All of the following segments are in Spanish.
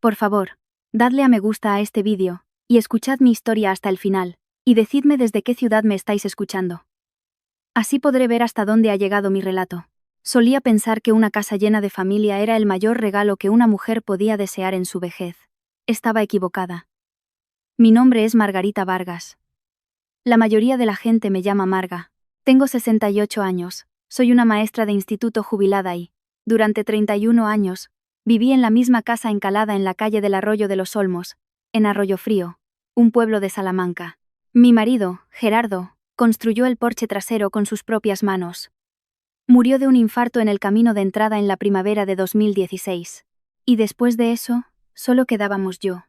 Por favor, dadle a me gusta a este vídeo, y escuchad mi historia hasta el final, y decidme desde qué ciudad me estáis escuchando. Así podré ver hasta dónde ha llegado mi relato. Solía pensar que una casa llena de familia era el mayor regalo que una mujer podía desear en su vejez. Estaba equivocada. Mi nombre es Margarita Vargas. La mayoría de la gente me llama Marga. Tengo 68 años, soy una maestra de instituto jubilada y, durante 31 años, viví en la misma casa encalada en la calle del Arroyo de los Olmos, en Arroyo Frío, un pueblo de Salamanca. Mi marido, Gerardo, construyó el porche trasero con sus propias manos. Murió de un infarto en el camino de entrada en la primavera de 2016. Y después de eso, solo quedábamos yo,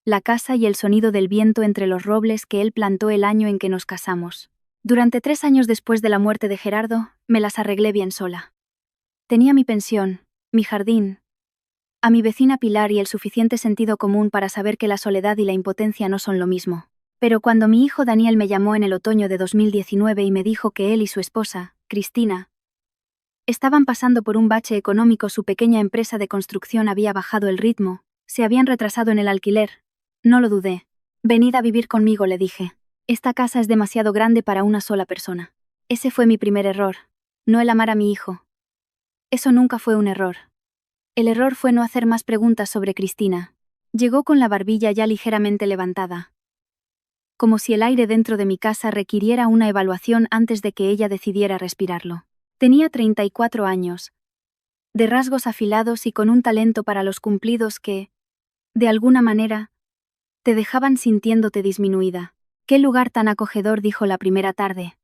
la casa y el sonido del viento entre los robles que él plantó el año en que nos casamos. Durante 3 años después de la muerte de Gerardo, me las arreglé bien sola. Tenía mi pensión, mi jardín, a mi vecina Pilar y el suficiente sentido común para saber que la soledad y la impotencia no son lo mismo. Pero cuando mi hijo Daniel me llamó en el otoño de 2019 y me dijo que él y su esposa, Cristina, estaban pasando por un bache económico, su pequeña empresa de construcción había bajado el ritmo, se habían retrasado en el alquiler, no lo dudé. Venid a vivir conmigo, le dije. Esta casa es demasiado grande para una sola persona. Ese fue mi primer error, no el amar a mi hijo. Eso nunca fue un error. El error fue no hacer más preguntas sobre Cristina. Llegó con la barbilla ya ligeramente levantada, como si el aire dentro de mi casa requiriera una evaluación antes de que ella decidiera respirarlo. Tenía 34 años, de rasgos afilados y con un talento para los cumplidos que, de alguna manera, te dejaban sintiéndote disminuida. «Qué lugar tan acogedor», dijo la primera tarde,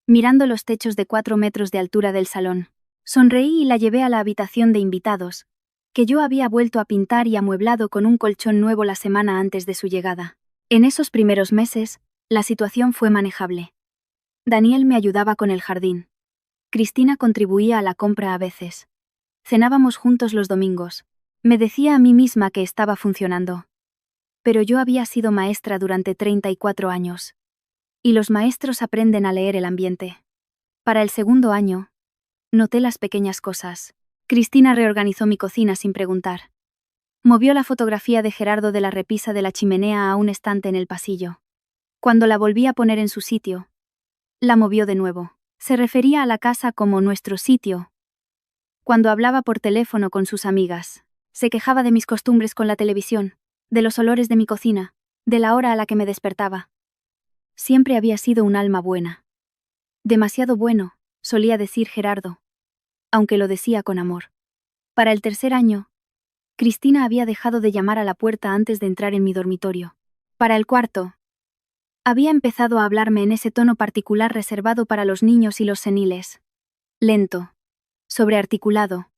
mirando los techos de 4 metros de altura del salón. Sonreí y la llevé a la habitación de invitados, que yo había vuelto a pintar y amueblado con un colchón nuevo la semana antes de su llegada. En esos primeros meses, la situación fue manejable. Daniel me ayudaba con el jardín. Cristina contribuía a la compra a veces. Cenábamos juntos los domingos. Me decía a mí misma que estaba funcionando. Pero yo había sido maestra durante 34 años. Y los maestros aprenden a leer el ambiente. Para el segundo año, noté las pequeñas cosas. Cristina reorganizó mi cocina sin preguntar. Movió la fotografía de Gerardo de la repisa de la chimenea a un estante en el pasillo. Cuando la volví a poner en su sitio, la movió de nuevo. Se refería a la casa como nuestro sitio. Cuando hablaba por teléfono con sus amigas, se quejaba de mis costumbres con la televisión, de los olores de mi cocina, de la hora a la que me despertaba. Siempre había sido un alma buena. Demasiado bueno, solía decir Gerardo, aunque lo decía con amor. Para el tercer año, Cristina había dejado de llamar a la puerta antes de entrar en mi dormitorio. Para el cuarto, había empezado a hablarme en ese tono particular reservado para los niños y los seniles. Lento, sobrearticulado,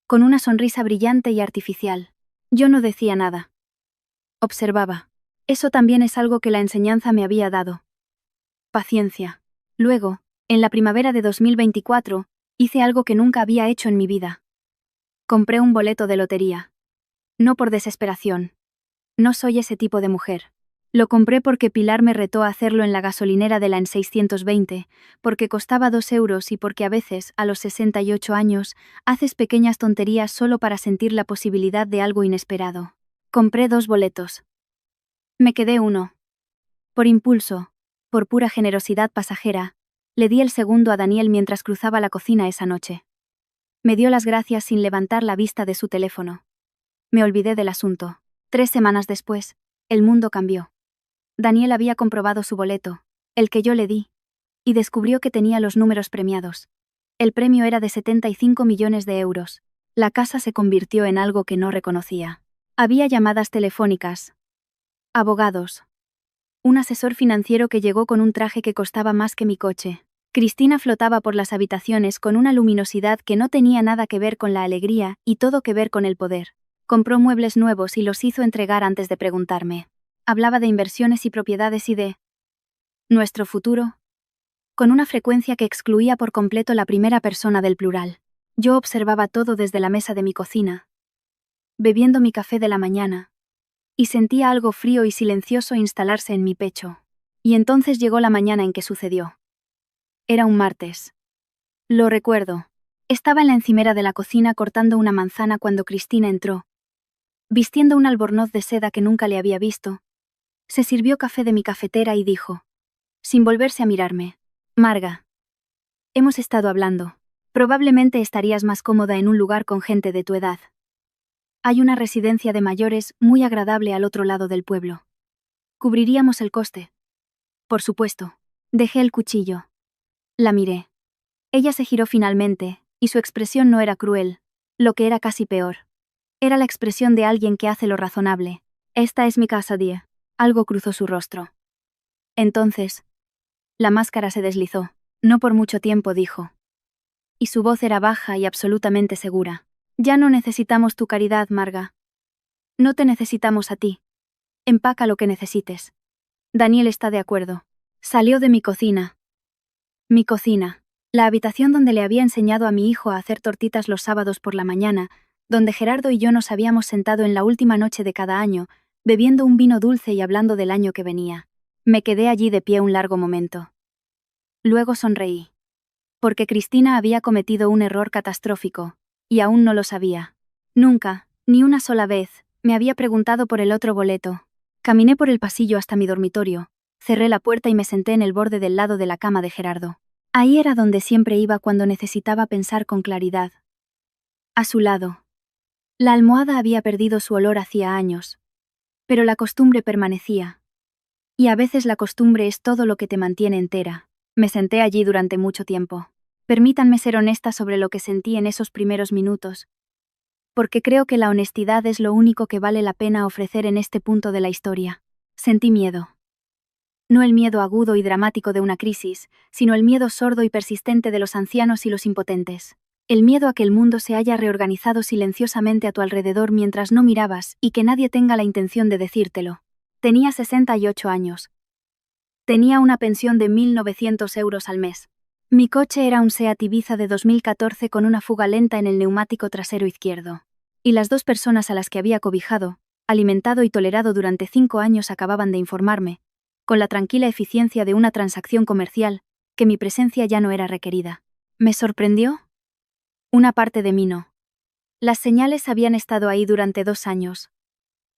con una sonrisa brillante y artificial. Yo no decía nada. Observaba. Eso también es algo que la enseñanza me había dado. Paciencia. Luego, en la primavera de 2024, hice algo que nunca había hecho en mi vida. Compré un boleto de lotería. No por desesperación. No soy ese tipo de mujer. Lo compré porque Pilar me retó a hacerlo en la gasolinera de la en 620, porque costaba 2 euros y porque a veces, a los 68 años, haces pequeñas tonterías solo para sentir la posibilidad de algo inesperado. Compré 2 boletos. Me quedé uno. Por impulso, por pura generosidad pasajera, le di el segundo a Daniel mientras cruzaba la cocina esa noche. Me dio las gracias sin levantar la vista de su teléfono. Me olvidé del asunto. 3 semanas después, el mundo cambió. Daniel había comprobado su boleto, el que yo le di, y descubrió que tenía los números premiados. El premio era de 75 millones de euros. La casa se convirtió en algo que no reconocía. Había llamadas telefónicas, abogados, un asesor financiero que llegó con un traje que costaba más que mi coche. Cristina flotaba por las habitaciones con una luminosidad que no tenía nada que ver con la alegría y todo que ver con el poder. Compró muebles nuevos y los hizo entregar antes de preguntarme. Hablaba de inversiones y propiedades y de nuestro futuro, con una frecuencia que excluía por completo la primera persona del plural. Yo observaba todo desde la mesa de mi cocina, bebiendo mi café de la mañana, y sentía algo frío y silencioso instalarse en mi pecho. Y entonces llegó la mañana en que sucedió. Era un martes. Lo recuerdo. Estaba en la encimera de la cocina cortando una manzana cuando Cristina entró. vistiendo un albornoz de seda que nunca le había visto. Se sirvió café de mi cafetera y dijo, sin volverse a mirarme: Marga, hemos estado hablando. Probablemente estarías más cómoda en un lugar con gente de tu edad. Hay una residencia de mayores muy agradable al otro lado del pueblo. ¿Cubriríamos el coste? Por supuesto. Dejé el cuchillo. La miré. Ella se giró finalmente, y su expresión no era cruel, lo que era casi peor. Era la expresión de alguien que hace lo razonable. Esta es mi casa, Die. Algo cruzó su rostro. Entonces, la máscara se deslizó. No por mucho tiempo, dijo. Y su voz era baja y absolutamente segura. Ya no necesitamos tu caridad, Marga. No te necesitamos a ti. Empaca lo que necesites. Daniel está de acuerdo. Salió de mi cocina. Mi cocina. La habitación donde le había enseñado a mi hijo a hacer tortitas los sábados por la mañana, donde Gerardo y yo nos habíamos sentado en la última noche de cada año, bebiendo un vino dulce y hablando del año que venía. Me quedé allí de pie un largo momento. Luego sonreí. Porque Cristina había cometido un error catastrófico, y aún no lo sabía. Nunca, ni una sola vez, me había preguntado por el otro boleto. Caminé por el pasillo hasta mi dormitorio, cerré la puerta y me senté en el borde del lado de la cama de Gerardo. Ahí era donde siempre iba cuando necesitaba pensar con claridad. A su lado. La almohada había perdido su olor hacía años. Pero la costumbre permanecía. Y a veces la costumbre es todo lo que te mantiene entera. Me senté allí durante mucho tiempo. Permítanme ser honesta sobre lo que sentí en esos primeros minutos. Porque creo que la honestidad es lo único que vale la pena ofrecer en este punto de la historia. Sentí miedo. No el miedo agudo y dramático de una crisis, sino el miedo sordo y persistente de los ancianos y los impotentes. El miedo a que el mundo se haya reorganizado silenciosamente a tu alrededor mientras no mirabas y que nadie tenga la intención de decírtelo. Tenía 68 años. Tenía una pensión de 1.900 euros al mes. Mi coche era un Seat Ibiza de 2014 con una fuga lenta en el neumático trasero izquierdo. Y las dos personas a las que había cobijado, alimentado y tolerado durante 5 años acababan de informarme, con la tranquila eficiencia de una transacción comercial, que mi presencia ya no era requerida. ¿Me sorprendió? Una parte de mí no. Las señales habían estado ahí durante 2 años,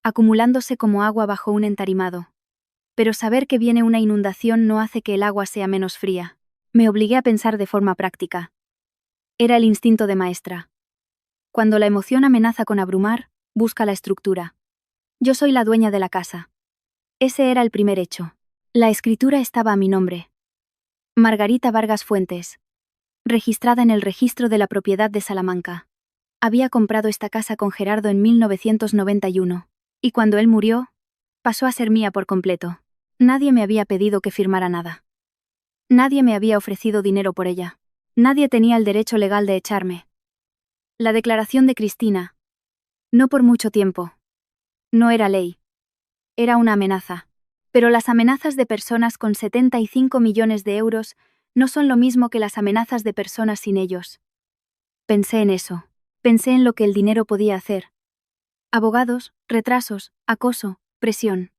acumulándose como agua bajo un entarimado. Pero saber que viene una inundación no hace que el agua sea menos fría. Me obligué a pensar de forma práctica. Era el instinto de maestra. Cuando la emoción amenaza con abrumar, busca la estructura. Yo soy la dueña de la casa. Ese era el primer hecho. La escritura estaba a mi nombre. Margarita Vargas Fuentes. Registrada en el registro de la propiedad de Salamanca. Había comprado esta casa con Gerardo en 1991. Y cuando él murió, pasó a ser mía por completo. Nadie me había pedido que firmara nada. Nadie me había ofrecido dinero por ella. Nadie tenía el derecho legal de echarme. La declaración de Cristina. No por mucho tiempo. No era ley. Era una amenaza. Pero las amenazas de personas con 75 millones de euros no son lo mismo que las amenazas de personas sin ellos. Pensé en eso. Pensé en lo que el dinero podía hacer. Abogados, retrasos, acoso, presión.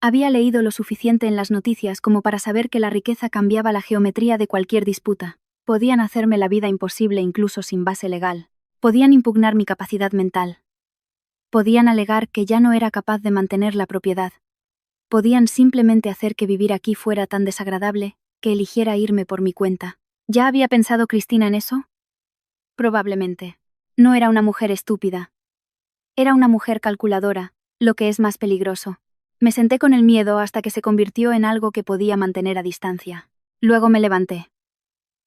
Había leído lo suficiente en las noticias como para saber que la riqueza cambiaba la geometría de cualquier disputa. Podían hacerme la vida imposible incluso sin base legal. Podían impugnar mi capacidad mental. Podían alegar que ya no era capaz de mantener la propiedad. Podían simplemente hacer que vivir aquí fuera tan desagradable, que eligiera irme por mi cuenta. ¿Ya había pensado Cristina en eso? Probablemente. No era una mujer estúpida. Era una mujer calculadora, lo que es más peligroso. Me senté con el miedo hasta que se convirtió en algo que podía mantener a distancia. Luego me levanté.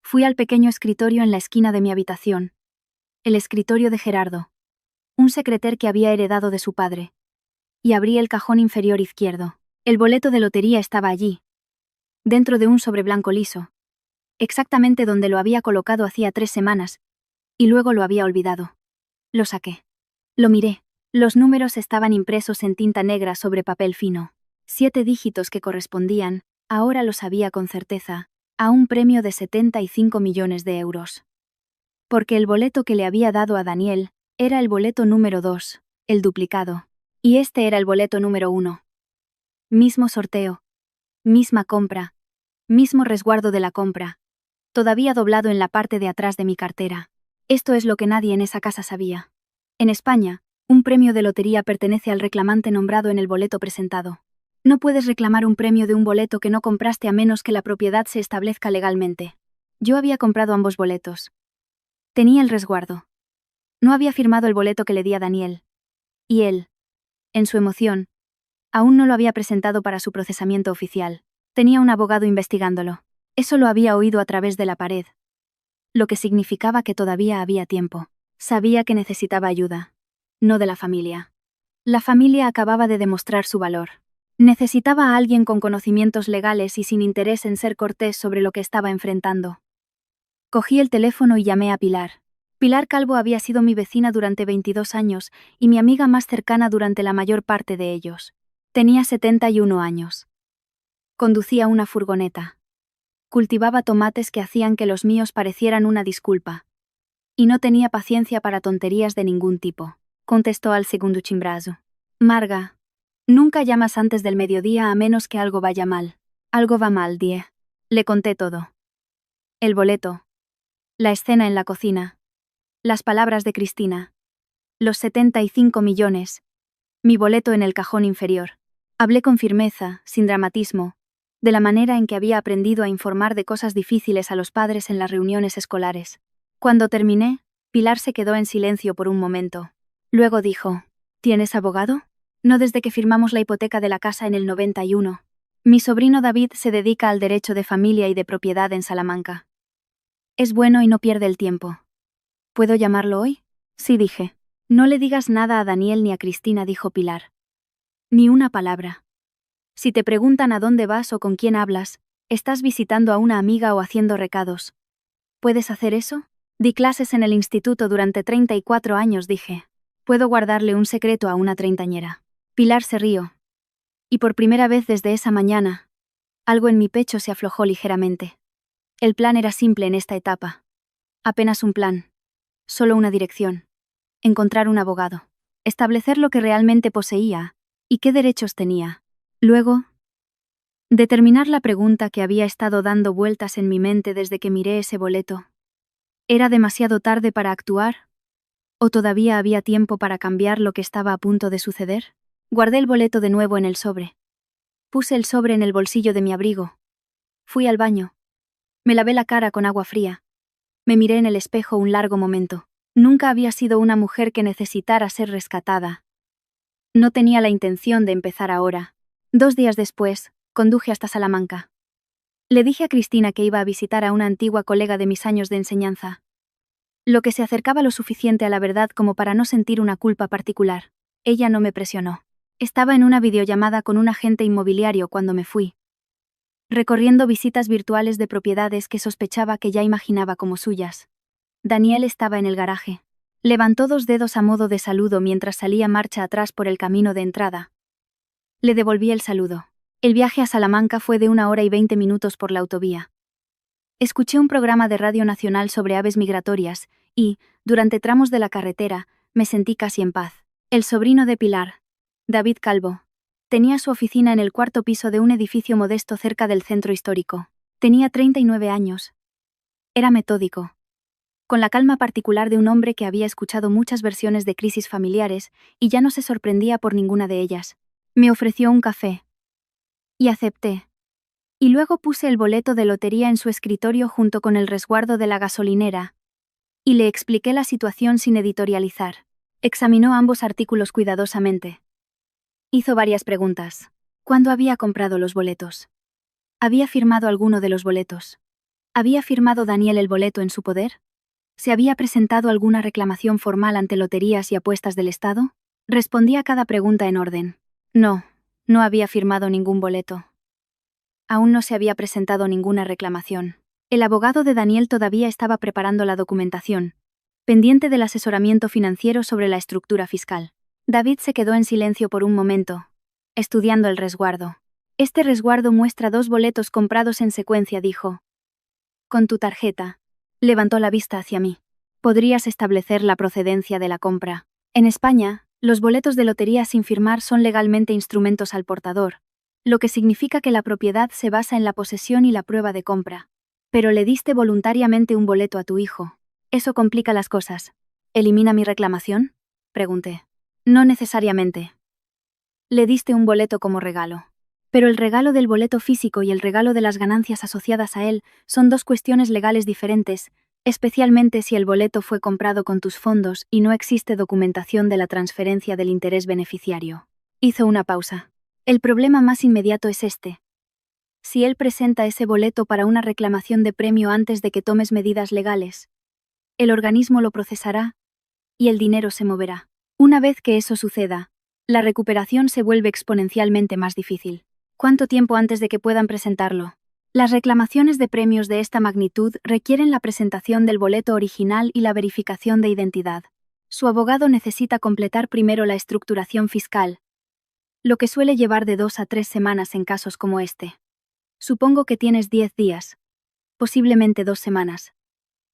Fui al pequeño escritorio en la esquina de mi habitación. El escritorio de Gerardo. Un secreter que había heredado de su padre. Y abrí el cajón inferior izquierdo. El boleto de lotería estaba allí. Dentro de un sobre blanco liso. Exactamente donde lo había colocado hacía 3 semanas. Y luego lo había olvidado. Lo saqué. Lo miré. Los números estaban impresos en tinta negra sobre papel fino. 7 dígitos que correspondían, ahora lo sabía con certeza, a un premio de 75 millones de euros. Porque el boleto que le había dado a Daniel era el boleto número 2, el duplicado. Y este era el boleto número 1. Mismo sorteo. Misma compra. Mismo resguardo de la compra. Todavía doblado en la parte de atrás de mi cartera. Esto es lo que nadie en esa casa sabía. En España, Un premio de lotería pertenece al reclamante nombrado en el boleto presentado. No puedes reclamar un premio de un boleto que no compraste a menos que la propiedad se establezca legalmente. Yo había comprado ambos boletos. Tenía el resguardo. No había firmado el boleto que le di a Daniel. Y él, en su emoción, aún no lo había presentado para su procesamiento oficial. Tenía un abogado investigándolo. Eso lo había oído a través de la pared. Lo que significaba que todavía había tiempo. Sabía que necesitaba ayuda. No de la familia. La familia acababa de demostrar su valor. Necesitaba a alguien con conocimientos legales y sin interés en ser cortés sobre lo que estaba enfrentando. Cogí el teléfono y llamé a Pilar. Pilar Calvo había sido mi vecina durante 22 años y mi amiga más cercana durante la mayor parte de ellos. Tenía 71 años. Conducía una furgoneta. Cultivaba tomates que hacían que los míos parecieran una disculpa. Y no tenía paciencia para tonterías de ningún tipo, contestó al segundo chimbrazo. Marga, nunca llamas antes del mediodía a menos que algo vaya mal. Algo va mal, Die. Le conté todo. El boleto. La escena en la cocina. Las palabras de Cristina. Los 75 millones. Mi boleto en el cajón inferior. Hablé con firmeza, sin dramatismo, de la manera en que había aprendido a informar de cosas difíciles a los padres en las reuniones escolares. Cuando terminé, Pilar se quedó en silencio por un momento. Luego dijo, ¿tienes abogado? No desde que firmamos la hipoteca de la casa en el 91. Mi sobrino David se dedica al derecho de familia y de propiedad en Salamanca. Es bueno y no pierde el tiempo. ¿Puedo llamarlo hoy? Sí, dije. No le digas nada a Daniel ni a Cristina, dijo Pilar. Ni una palabra. Si te preguntan a dónde vas o con quién hablas, estás visitando a una amiga o haciendo recados. ¿Puedes hacer eso? Di clases en el instituto durante 34 años, dije. Puedo guardarle un secreto a una treintañera. Pilar se rió. Y por primera vez desde esa mañana, algo en mi pecho se aflojó ligeramente. El plan era simple en esta etapa. Apenas un plan. Solo una dirección. Encontrar un abogado. Establecer lo que realmente poseía y qué derechos tenía. Luego, determinar la pregunta que había estado dando vueltas en mi mente desde que miré ese boleto. ¿Era demasiado tarde para actuar? ¿O todavía había tiempo para cambiar lo que estaba a punto de suceder? Guardé el boleto de nuevo en el sobre. Puse el sobre en el bolsillo de mi abrigo. Fui al baño. Me lavé la cara con agua fría. Me miré en el espejo un largo momento. Nunca había sido una mujer que necesitara ser rescatada. No tenía la intención de empezar ahora. 2 días después, conduje hasta Salamanca. Le dije a Cristina que iba a visitar a una antigua colega de mis años de enseñanza. Lo que se acercaba lo suficiente a la verdad como para no sentir una culpa particular. Ella no me presionó. Estaba en una videollamada con un agente inmobiliario cuando me fui, recorriendo visitas virtuales de propiedades que sospechaba que ya imaginaba como suyas. Daniel estaba en el garaje. Levantó 2 dedos a modo de saludo mientras salía marcha atrás por el camino de entrada. Le devolví el saludo. El viaje a Salamanca fue de 1 hora y 20 minutos por la autovía. Escuché un programa de Radio Nacional sobre aves migratorias y, durante tramos de la carretera, me sentí casi en paz. El sobrino de Pilar, David Calvo, tenía su oficina en el 4º piso de un edificio modesto cerca del centro histórico. Tenía 39 años. Era metódico, con la calma particular de un hombre que había escuchado muchas versiones de crisis familiares y ya no se sorprendía por ninguna de ellas. Me ofreció un café. Y acepté. Y luego puse el boleto de lotería en su escritorio junto con el resguardo de la gasolinera. Y le expliqué la situación sin editorializar. Examinó ambos artículos cuidadosamente. Hizo varias preguntas. ¿Cuándo había comprado los boletos? ¿Había firmado alguno de los boletos? ¿Había firmado Daniel el boleto en su poder? ¿Se había presentado alguna reclamación formal ante Loterías y Apuestas del Estado? Respondí a cada pregunta en orden. No, no había firmado ningún boleto. Aún no se había presentado ninguna reclamación. El abogado de Daniel todavía estaba preparando la documentación, pendiente del asesoramiento financiero sobre la estructura fiscal. David se quedó en silencio por un momento, estudiando el resguardo. Este resguardo muestra 2 boletos comprados en secuencia, dijo. Con tu tarjeta. Levantó la vista hacia mí. Podrías establecer la procedencia de la compra. En España, los boletos de lotería sin firmar son legalmente instrumentos al portador, lo que significa que la propiedad se basa en la posesión y la prueba de compra. Pero le diste voluntariamente un boleto a tu hijo. Eso complica las cosas. ¿Elimina mi reclamación? Pregunté. No necesariamente. Le diste un boleto como regalo. Pero el regalo del boleto físico y el regalo de las ganancias asociadas a él son dos cuestiones legales diferentes, especialmente si el boleto fue comprado con tus fondos y no existe documentación de la transferencia del interés beneficiario. Hizo una pausa. El problema más inmediato es este. Si él presenta ese boleto para una reclamación de premio antes de que tomes medidas legales, el organismo lo procesará y el dinero se moverá. Una vez que eso suceda, la recuperación se vuelve exponencialmente más difícil. ¿Cuánto tiempo antes de que puedan presentarlo? Las reclamaciones de premios de esta magnitud requieren la presentación del boleto original y la verificación de identidad. Su abogado necesita completar primero la estructuración fiscal, lo que suele llevar de 2 a 3 semanas en casos como este. Supongo que tienes 10 días, posiblemente 2 semanas,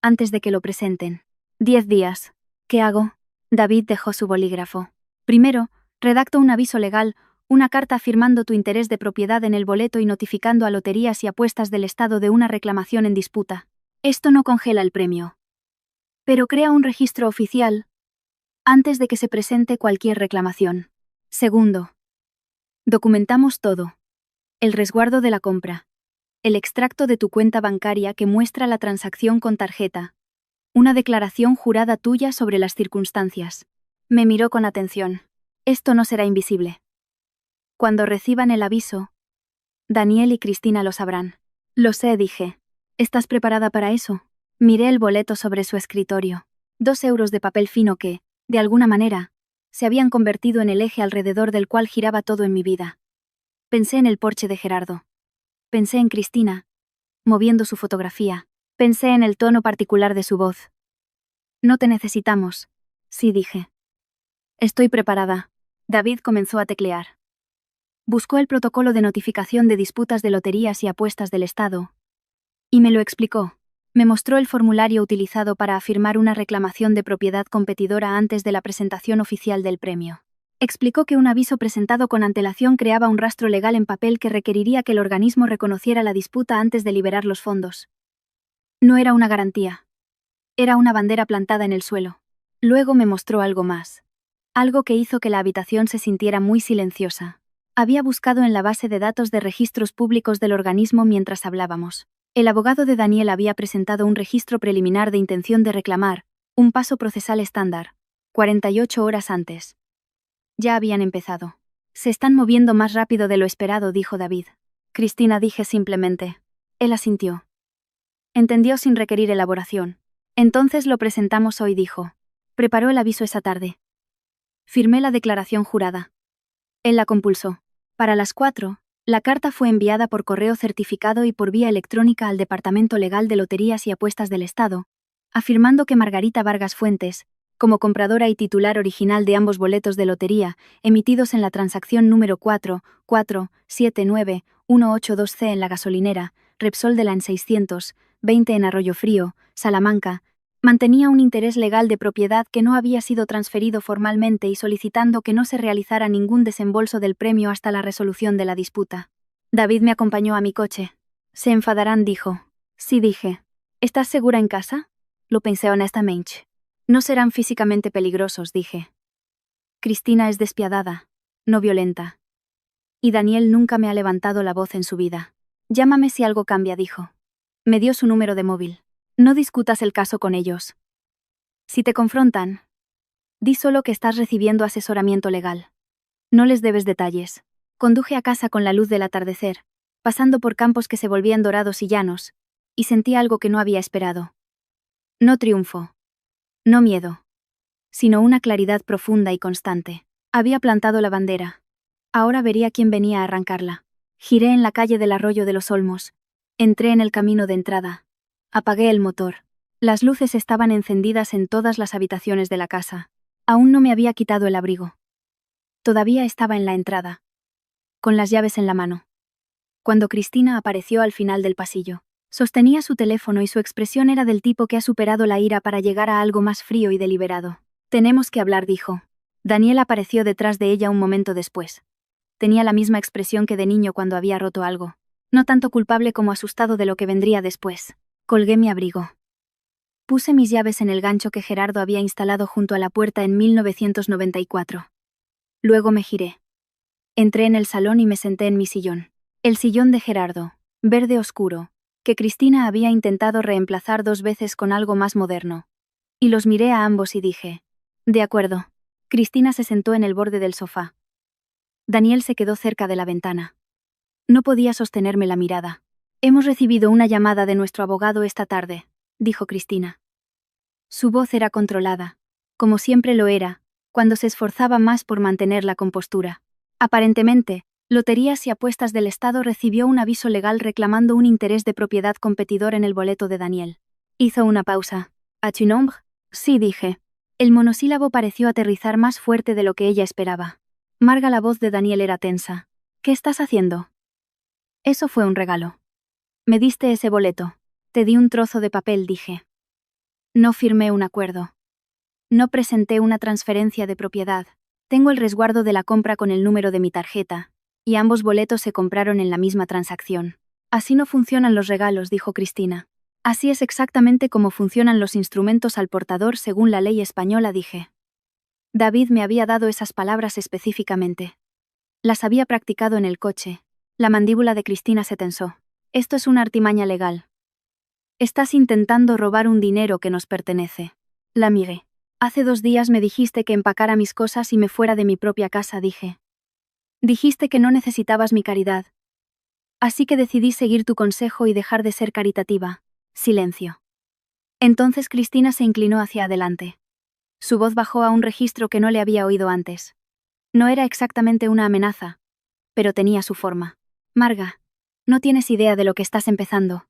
antes de que lo presenten. 10 días. ¿Qué hago? David dejó su bolígrafo. Primero, redacto un aviso legal, una carta afirmando tu interés de propiedad en el boleto y notificando a Loterías y Apuestas del Estado de una reclamación en disputa. Esto no congela el premio, pero crea un registro oficial antes de que se presente cualquier reclamación. Segundo, documentamos todo. El resguardo de la compra, el extracto de tu cuenta bancaria que muestra la transacción con tarjeta, una declaración jurada tuya sobre las circunstancias. Me miró con atención. Esto no será invisible. Cuando reciban el aviso, Daniel y Cristina lo sabrán. Lo sé, dije. ¿Estás preparada para eso? Miré el boleto sobre su escritorio. 2 euros de papel fino que, de alguna manera, se habían convertido en el eje alrededor del cual giraba todo en mi vida. Pensé en el porche de Gerardo. Pensé en Cristina, moviendo su fotografía. Pensé en el tono particular de su voz. No te necesitamos, sí dije. Estoy preparada. David comenzó a teclear. Buscó el protocolo de notificación de disputas de Loterías y Apuestas del Estado. Y me lo explicó. Me mostró el formulario utilizado para afirmar una reclamación de propiedad competidora antes de la presentación oficial del premio. Explicó que un aviso presentado con antelación creaba un rastro legal en papel que requeriría que el organismo reconociera la disputa antes de liberar los fondos. No era una garantía. Era una bandera plantada en el suelo. Luego me mostró algo más. Algo que hizo que la habitación se sintiera muy silenciosa. Había buscado en la base de datos de registros públicos del organismo mientras hablábamos. El abogado de Daniel había presentado un registro preliminar de intención de reclamar, un paso procesal estándar, 48 horas antes. Ya habían empezado. Se están moviendo más rápido de lo esperado, dijo David. Cristina, dije simplemente. Él asintió. Entendió sin requerir elaboración. Entonces lo presentamos hoy, dijo. Preparó el aviso esa tarde. Firmé la declaración jurada. Él la compulsó. Para las 4, la carta fue enviada por correo certificado y por vía electrónica al Departamento Legal de Loterías y Apuestas del Estado, afirmando que Margarita Vargas Fuentes, como compradora y titular original de ambos boletos de lotería, emitidos en la transacción número 4479182C en la gasolinera, Repsol de la en 620 en Arroyo Frío, Salamanca, mantenía un interés legal de propiedad que no había sido transferido formalmente y solicitando que no se realizara ningún desembolso del premio hasta la resolución de la disputa. David me acompañó a mi coche. Se enfadarán, dijo. Sí, dije. ¿Estás segura en casa? Lo pensé honestamente. No serán físicamente peligrosos, dije. Cristina es despiadada, no violenta. Y Daniel nunca me ha levantado la voz en su vida. Llámame si algo cambia, dijo. Me dio su número de móvil. No discutas el caso con ellos. Si te confrontan, di solo que estás recibiendo asesoramiento legal. No les debes detalles. Conduje a casa con la luz del atardecer, pasando por campos que se volvían dorados y llanos, y sentí algo que no había esperado. No triunfo. No miedo. Sino una claridad profunda y constante. Había plantado la bandera. Ahora vería quién venía a arrancarla. Giré en la calle del Arroyo de los Olmos. Entré en el camino de entrada. Apagué el motor. Las luces estaban encendidas en todas las habitaciones de la casa. Aún no me había quitado el abrigo. Todavía estaba en la entrada, con las llaves en la mano. Cuando Cristina apareció al final del pasillo, sostenía su teléfono y su expresión era del tipo que ha superado la ira para llegar a algo más frío y deliberado. Tenemos que hablar, dijo. Daniel apareció detrás de ella un momento después. Tenía la misma expresión que de niño cuando había roto algo. No tanto culpable como asustado de lo que vendría después. Colgué mi abrigo. Puse mis llaves en el gancho que Gerardo había instalado junto a la puerta en 1994. Luego me giré. Entré en el salón y me senté en mi sillón. El sillón de Gerardo, verde oscuro, que Cristina había intentado reemplazar 2 veces con algo más moderno. Y los miré a ambos y dije: de acuerdo. Cristina se sentó en el borde del sofá. Daniel se quedó cerca de la ventana. No podía sostenerme la mirada. Hemos recibido una llamada de nuestro abogado esta tarde, dijo Cristina. Su voz era controlada, como siempre lo era, cuando se esforzaba más por mantener la compostura. Aparentemente, Loterías y Apuestas del Estado recibió un aviso legal reclamando un interés de propiedad competidor en el boleto de Daniel. Hizo una pausa. ¿A tu nombre? Sí, dije. El monosílabo pareció aterrizar más fuerte de lo que ella esperaba. Marga, la voz de Daniel era tensa. ¿Qué estás haciendo? Eso fue un regalo. Me diste ese boleto. Te di un trozo de papel, dije. No firmé un acuerdo. No presenté una transferencia de propiedad. Tengo el resguardo de la compra con el número de mi tarjeta, y ambos boletos se compraron en la misma transacción. Así no funcionan los regalos, dijo Cristina. Así es exactamente como funcionan los instrumentos al portador según la ley española, dije. David me había dado esas palabras específicamente. Las había practicado en el coche. La mandíbula de Cristina se tensó. Esto es una artimaña legal. Estás intentando robar un dinero que nos pertenece. La miré. Hace 2 días me dijiste que empacara mis cosas y me fuera de mi propia casa, dije. Dijiste que no necesitabas mi caridad. Así que decidí seguir tu consejo y dejar de ser caritativa. Silencio. Entonces Cristina se inclinó hacia adelante. Su voz bajó a un registro que no le había oído antes. No era exactamente una amenaza, pero tenía su forma. Marga, no tienes idea de lo que estás empezando.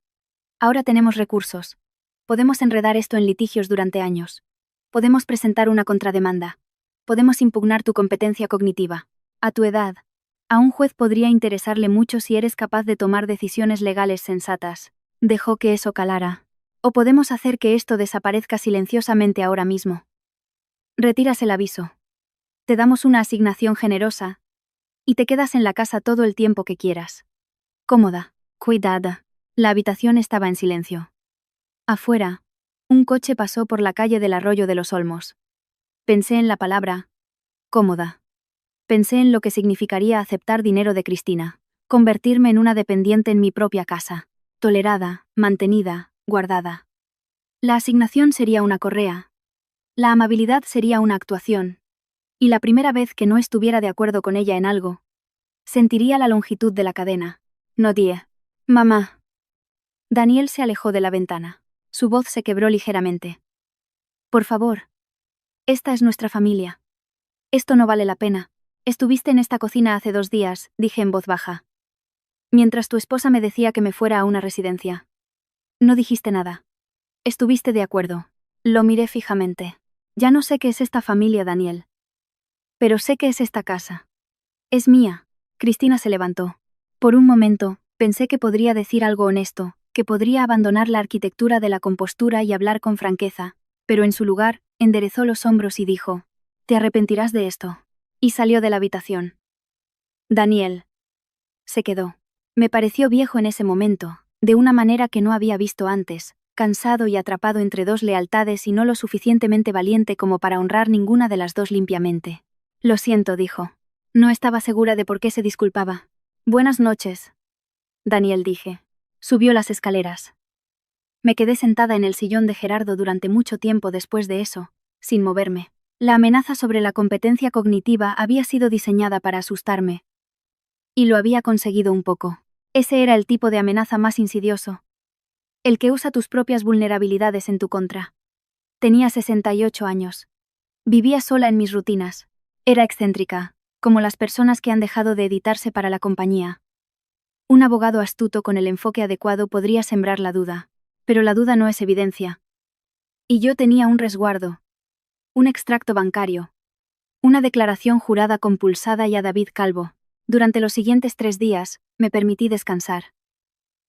Ahora tenemos recursos. Podemos enredar esto en litigios durante años. Podemos presentar una contrademanda. Podemos impugnar tu competencia cognitiva. A tu edad, a un juez podría interesarle mucho si eres capaz de tomar decisiones legales sensatas. Dejó que eso calara. O podemos hacer que esto desaparezca silenciosamente ahora mismo. Retiras el aviso. Te damos una asignación generosa, y te quedas en la casa todo el tiempo que quieras. Cómoda, cuidada. La habitación estaba en silencio. Afuera, un coche pasó por la calle del Arroyo de los Olmos. Pensé en la palabra cómoda. Pensé en lo que significaría aceptar dinero de Cristina, convertirme en una dependiente en mi propia casa, tolerada, mantenida, guardada. La asignación sería una correa. La amabilidad sería una actuación. Y la primera vez que no estuviera de acuerdo con ella en algo, sentiría la longitud de la cadena. No die. Mamá. Daniel se alejó de la ventana. Su voz se quebró ligeramente. Por favor. Esta es nuestra familia. Esto no vale la pena. Estuviste en esta cocina hace 2 días, dije en voz baja. Mientras tu esposa me decía que me fuera a una residencia. No dijiste nada. Estuviste de acuerdo. Lo miré fijamente. Ya no sé qué es esta familia, Daniel. Pero sé que es esta casa. Es mía. Cristina se levantó. Por un momento, pensé que podría decir algo honesto, que podría abandonar la arquitectura de la compostura y hablar con franqueza, pero en su lugar, enderezó los hombros y dijo: «Te arrepentirás de esto». Y salió de la habitación. Daniel. Se quedó. Me pareció viejo en ese momento, de una manera que no había visto antes, cansado y atrapado entre 2 lealtades y no lo suficientemente valiente como para honrar ninguna de las 2 limpiamente. Lo siento, dijo. No estaba segura de por qué se disculpaba. Buenas noches. Daniel, dije. Subió las escaleras. Me quedé sentada en el sillón de Gerardo durante mucho tiempo después de eso, sin moverme. La amenaza sobre la competencia cognitiva había sido diseñada para asustarme. Y lo había conseguido un poco. Ese era el tipo de amenaza más insidioso. El que usa tus propias vulnerabilidades en tu contra. Tenía 68 años. Vivía sola en mis rutinas. Era excéntrica, como las personas que han dejado de editarse para la compañía. Un abogado astuto con el enfoque adecuado podría sembrar la duda, pero la duda no es evidencia. Y yo tenía un resguardo. Un extracto bancario. Una declaración jurada compulsada y a David Calvo. Durante los siguientes 3 días, me permití descansar.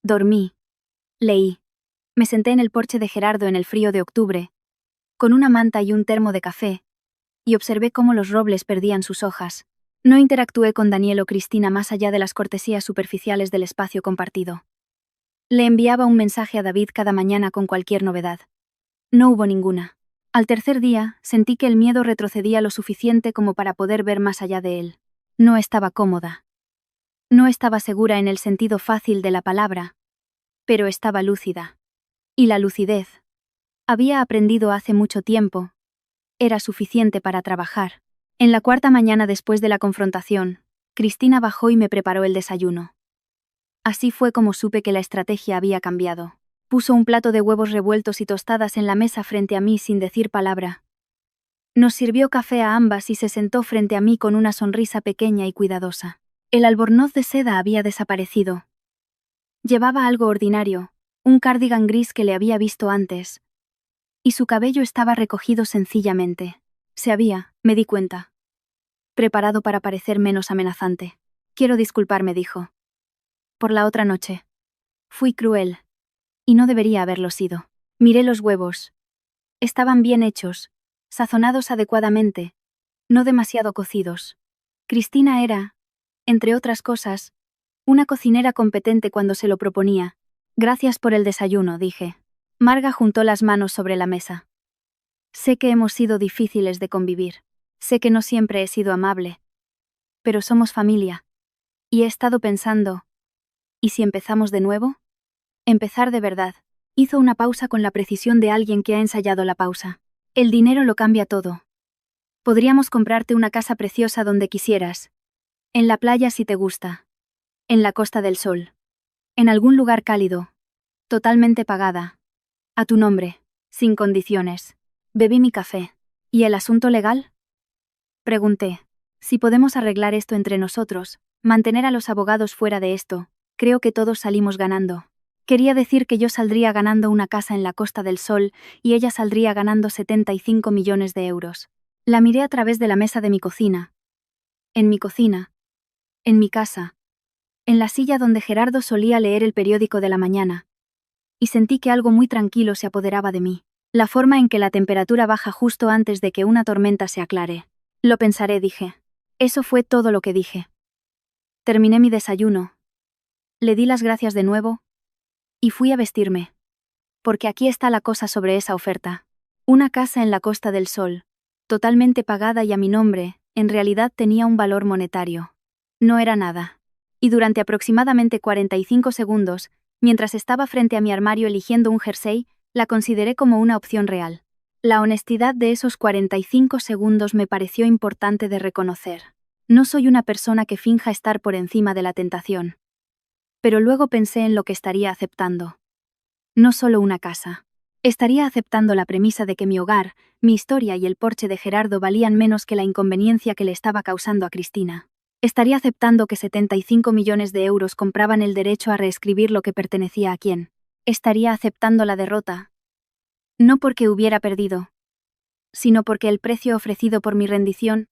Dormí. Leí. Me senté en el porche de Gerardo en el frío de octubre, con una manta y un termo de café, y observé cómo los robles perdían sus hojas. No interactué con Daniel o Cristina más allá de las cortesías superficiales del espacio compartido. Le enviaba un mensaje a David cada mañana con cualquier novedad. No hubo ninguna. Al tercer día, sentí que el miedo retrocedía lo suficiente como para poder ver más allá de él. No estaba cómoda. No estaba segura en el sentido fácil de la palabra, pero estaba lúcida. Y la lucidez, había aprendido hace mucho tiempo, era suficiente para trabajar. En la cuarta mañana después de la confrontación, Cristina bajó y me preparó el desayuno. Así fue como supe que la estrategia había cambiado. Puso un plato de huevos revueltos y tostadas en la mesa frente a mí sin decir palabra. Nos sirvió café a ambas y se sentó frente a mí con una sonrisa pequeña y cuidadosa. El albornoz de seda había desaparecido. Llevaba algo ordinario, un cardigan gris que le había visto antes. Y su cabello estaba recogido sencillamente. Se había, me di cuenta, preparado para parecer menos amenazante. Quiero disculparme, dijo. Por la otra noche. Fui cruel. Y no debería haberlo sido. Miré los huevos. Estaban bien hechos, sazonados adecuadamente, no demasiado cocidos. Cristina era, entre otras cosas, una cocinera competente cuando se lo proponía. Gracias por el desayuno, dije. Marga juntó las manos sobre la mesa. Sé que hemos sido difíciles de convivir. Sé que no siempre he sido amable. Pero somos familia. Y he estado pensando, ¿y si empezamos de nuevo? Empezar de verdad. Hizo una pausa con la precisión de alguien que ha ensayado la pausa. El dinero lo cambia todo. Podríamos comprarte una casa preciosa donde quisieras. En la playa si te gusta. En la Costa del Sol. En algún lugar cálido. Totalmente pagada. A tu nombre. Sin condiciones. Bebí mi café. ¿Y el asunto legal? Pregunté. Si podemos arreglar esto entre nosotros, mantener a los abogados fuera de esto, creo que todos salimos ganando. Quería decir que yo saldría ganando una casa en la Costa del Sol y ella saldría ganando 75 millones de euros. La miré a través de la mesa de mi cocina. En mi cocina. En mi casa. En la silla donde Gerardo solía leer el periódico de la mañana. Y sentí que algo muy tranquilo se apoderaba de mí. La forma en que la temperatura baja justo antes de que una tormenta se aclare. Lo pensaré, dije. Eso fue todo lo que dije. Terminé mi desayuno. Le di las gracias de nuevo. Y fui a vestirme. Porque aquí está la cosa sobre esa oferta. Una casa en la Costa del Sol, totalmente pagada y a mi nombre, en realidad tenía un valor monetario. No era nada. Y durante aproximadamente 45 segundos, mientras estaba frente a mi armario eligiendo un jersey, la consideré como una opción real. La honestidad de esos 45 segundos me pareció importante de reconocer. No soy una persona que finja estar por encima de la tentación. Pero luego pensé en lo que estaría aceptando. No solo una casa. Estaría aceptando la premisa de que mi hogar, mi historia y el porche de Gerardo valían menos que la inconveniencia que le estaba causando a Cristina. Estaría aceptando que 75 millones de euros compraban el derecho a reescribir lo que pertenecía a quién. Estaría aceptando la derrota. No porque hubiera perdido, sino porque el precio ofrecido por mi rendición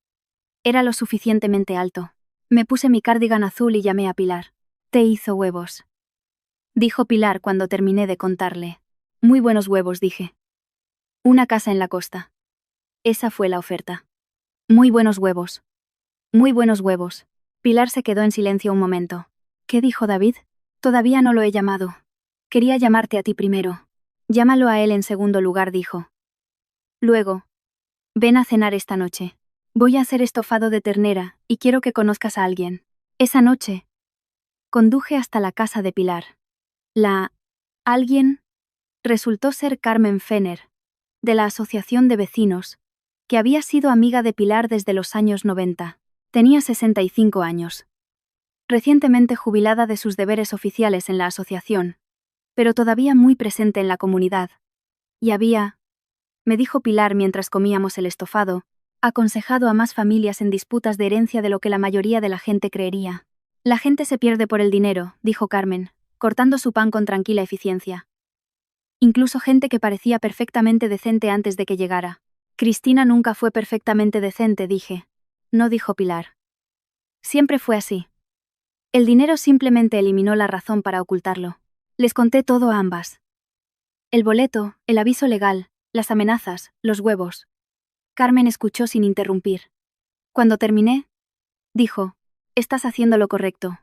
era lo suficientemente alto. Me puse mi cardigan azul y llamé a Pilar. Te hizo huevos, dijo Pilar cuando terminé de contarle. Muy buenos huevos, dije. Una casa en la costa. Esa fue la oferta. Muy buenos huevos. Muy buenos huevos. Pilar se quedó en silencio un momento. ¿Qué dijo David? Todavía no lo he llamado. Quería llamarte a ti primero. Llámalo a él en segundo lugar, dijo. Luego. Ven a cenar esta noche. Voy a hacer estofado de ternera, y quiero que conozcas a alguien. Esa noche. Conduje hasta la casa de Pilar. Alguien resultó ser Carmen Fenner, de la Asociación de Vecinos, que había sido amiga de Pilar desde los años 90. Tenía 65 años. Recientemente jubilada de sus deberes oficiales en la asociación, pero todavía muy presente en la comunidad. Y había, me dijo Pilar mientras comíamos el estofado, aconsejado a más familias en disputas de herencia de lo que la mayoría de la gente creería. La gente se pierde por el dinero, dijo Carmen, cortando su pan con tranquila eficiencia. Incluso gente que parecía perfectamente decente antes de que llegara. Cristina nunca fue perfectamente decente, dije. No, dijo Pilar. Siempre fue así. El dinero simplemente eliminó la razón para ocultarlo. Les conté todo a ambas. El boleto, el aviso legal, las amenazas, los huevos. Carmen escuchó sin interrumpir. Cuando terminé, dijo, estás haciendo lo correcto.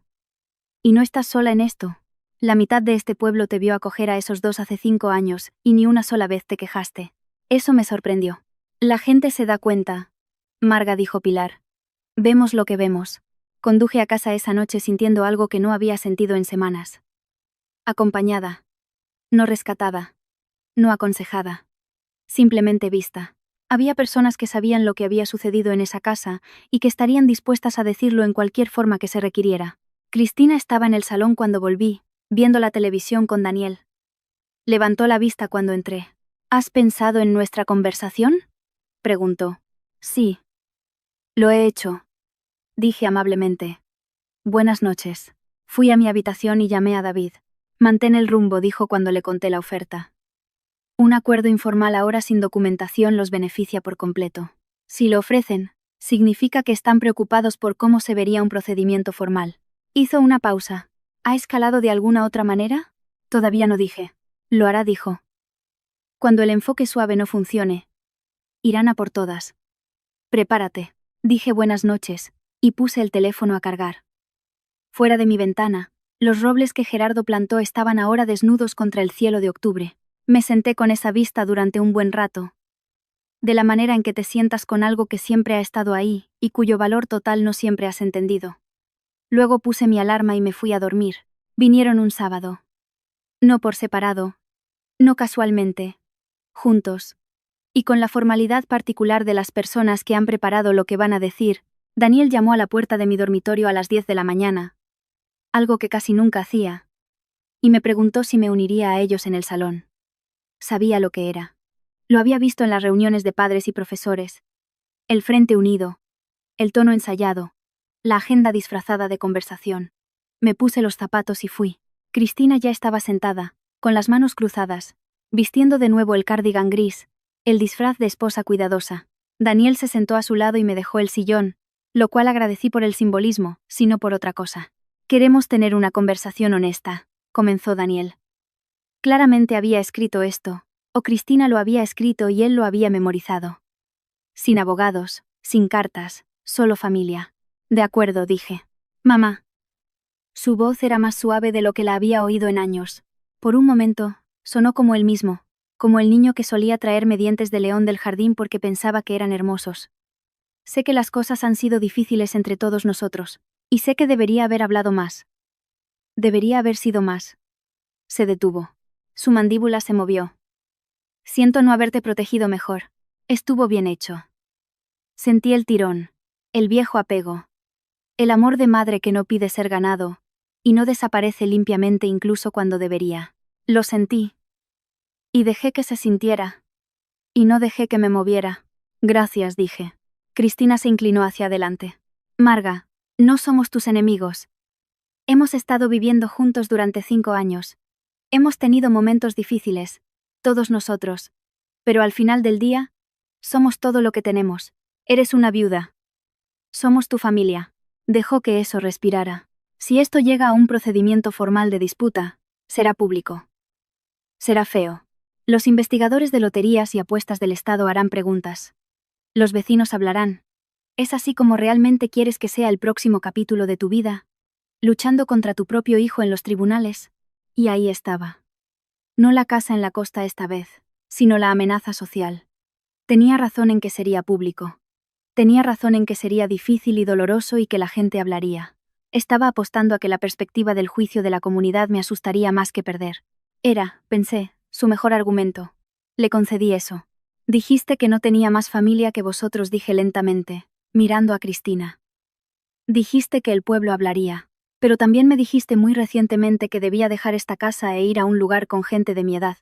Y no estás sola en esto. La mitad de este pueblo te vio acoger a esos dos hace 5 años, y ni una sola vez te quejaste. Eso me sorprendió. La gente se da cuenta. Marga, dijo Pilar. Vemos lo que vemos. Conduje a casa esa noche sintiendo algo que no había sentido en semanas. Acompañada. No rescatada. No aconsejada. Simplemente vista. Había personas que sabían lo que había sucedido en esa casa y que estarían dispuestas a decirlo en cualquier forma que se requiriera. Cristina estaba en el salón cuando volví, viendo la televisión con Daniel. Levantó la vista cuando entré. ¿Has pensado en nuestra conversación?, preguntó. Sí. Lo he hecho, dije amablemente. Buenas noches. Fui a mi habitación y llamé a David. Mantén el rumbo, dijo cuando le conté la oferta. Un acuerdo informal ahora sin documentación los beneficia por completo. Si lo ofrecen, significa que están preocupados por cómo se vería un procedimiento formal. Hizo una pausa. ¿Ha escalado de alguna otra manera? Todavía no, dije. Lo hará, dijo. Cuando el enfoque suave no funcione, irán a por todas. Prepárate. Dije buenas noches, y puse el teléfono a cargar. Fuera de mi ventana, los robles que Gerardo plantó estaban ahora desnudos contra el cielo de octubre. Me senté con esa vista durante un buen rato. De la manera en que te sientas con algo que siempre ha estado ahí, y cuyo valor total no siempre has entendido. Luego puse mi alarma y me fui a dormir. Vinieron un sábado. No por separado. No casualmente. Juntos. Y con la formalidad particular de las personas que han preparado lo que van a decir, Daniel llamó a la puerta de mi dormitorio a las 10 de la mañana. Algo que casi nunca hacía. Y me preguntó si me uniría a ellos en el salón. Sabía lo que era. Lo había visto en las reuniones de padres y profesores. El frente unido. El tono ensayado. La agenda disfrazada de conversación. Me puse los zapatos y fui. Cristina ya estaba sentada, con las manos cruzadas, vistiendo de nuevo el cardigan gris, el disfraz de esposa cuidadosa. Daniel se sentó a su lado y me dejó el sillón, lo cual agradecí por el simbolismo, si no por otra cosa. Queremos tener una conversación honesta, comenzó Daniel. Claramente había escrito esto, o Cristina lo había escrito y él lo había memorizado. Sin abogados, sin cartas, solo familia. De acuerdo, dije. Mamá. Su voz era más suave de lo que la había oído en años. Por un momento, sonó como él mismo, como el niño que solía traerme dientes de león del jardín porque pensaba que eran hermosos. Sé que las cosas han sido difíciles entre todos nosotros, y sé que debería haber hablado más. Debería haber sido más. Se detuvo. Su mandíbula se movió. Siento no haberte protegido mejor. Estuvo bien hecho. Sentí el tirón, el viejo apego. El amor de madre que no pide ser ganado, y no desaparece limpiamente incluso cuando debería. Lo sentí. Y dejé que se sintiera. Y no dejé que me moviera. Gracias, dije. Cristina se inclinó hacia adelante. Marga, no somos tus enemigos. Hemos estado viviendo juntos durante 5 años. Hemos tenido momentos difíciles, todos nosotros. Pero al final del día, somos todo lo que tenemos. Eres una viuda. Somos tu familia. Dejó que eso respirara. Si esto llega a un procedimiento formal de disputa, será público. Será feo. Los investigadores de loterías y apuestas del Estado harán preguntas. Los vecinos hablarán. ¿Es así como realmente quieres que sea el próximo capítulo de tu vida? Luchando contra tu propio hijo en los tribunales. Y ahí estaba. No la casa en la costa esta vez, sino la amenaza social. Tenía razón en que sería público. Tenía razón en que sería difícil y doloroso y que la gente hablaría. Estaba apostando a que la perspectiva del juicio de la comunidad me asustaría más que perder. Era, pensé, su mejor argumento. Le concedí eso. Dijiste que no tenía más familia que vosotros, dije lentamente, mirando a Cristina. Dijiste que el pueblo hablaría, pero también me dijiste muy recientemente que debía dejar esta casa e ir a un lugar con gente de mi edad.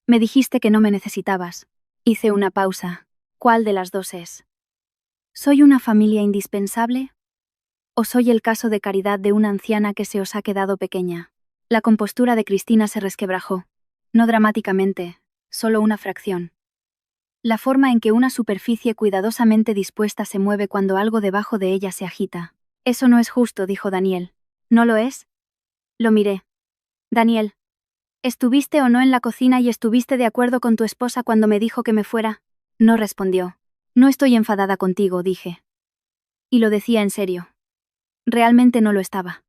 Me dijiste que no me necesitabas. Hice una pausa. ¿Cuál de las dos es? ¿Soy una familia indispensable? ¿O soy el caso de caridad de una anciana que se os ha quedado pequeña? La compostura de Cristina se resquebrajó. No dramáticamente, solo una fracción. La forma en que una superficie cuidadosamente dispuesta se mueve cuando algo debajo de ella se agita. Eso no es justo, dijo Daniel. ¿No lo es? Lo miré. Daniel, ¿estuviste o no en la cocina y estuviste de acuerdo con tu esposa cuando me dijo que me fuera? No respondió. No estoy enfadada contigo, dije. Y lo decía en serio. Realmente no lo estaba.